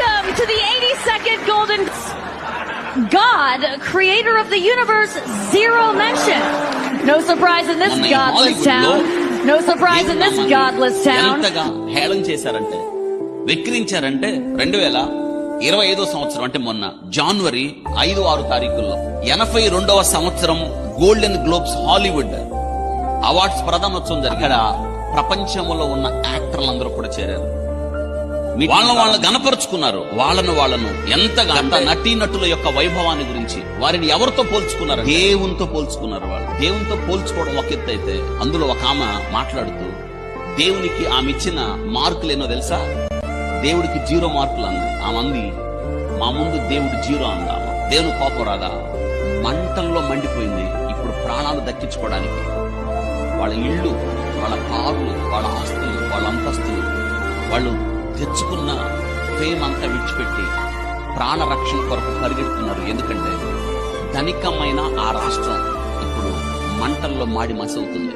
Welcome to the 82nd Golden... God, creator of the universe, zero mention. No surprise in this godless town. No surprise in this godless town. ఎంతగా హేళన చేశారంటే, వెక్కిరించారంటే 2025వ సంవత్సరం అంటే మొన్న జనవరి 5-6 తారీఖుల్లో 82వ సంవత్సరం golden globes Hollywood awards ప్రధానోత్సవం జరిగిన ప్రపంచంలో ఉన్న యాక్టర్లందరూ కూడా చేరారు. వాళ్ళను గనపరుచుకున్నారు. వాళ్ళను ఎంతగా నటీనటుల యొక్క వైభవాన్ని గురించి వారిని ఎవరితో పోల్చుకున్నారు? దేవునితో పోల్చుకున్నారు. వాళ్ళు దేవునితో పోల్చుకోవడం ఒక ఎత్తు అయితే, అందులో ఒక ఆమె మాట్లాడుతూ దేవునికి ఆమె ఇచ్చిన మార్కులేనో తెలుసా? దేవుడికి 0 మార్కులు అంది. ఆమె అంది, మా ముందు దేవుడు 0 అందా. దేవుని కోపం రాదా? మంటల్లో మండిపోయింది. ఇప్పుడు ప్రాణాలు దక్కించుకోవడానికి వాళ్ళ ఇళ్ళు, వాళ్ళ కార్లు, వాళ్ళ ఆస్తులు, వాళ్ళ అంతస్తులు, వాళ్ళు తెచ్చుకున్న ఫేమ్ అంతా విడిచిపెట్టి ప్రాణ రక్షణ కొరకు పరిగెడుతున్నారు. ఎందుకంటే ధనికమైన ఆ రాష్ట్రం ఇప్పుడు మంటల్లో మాడి మసవుతుంది.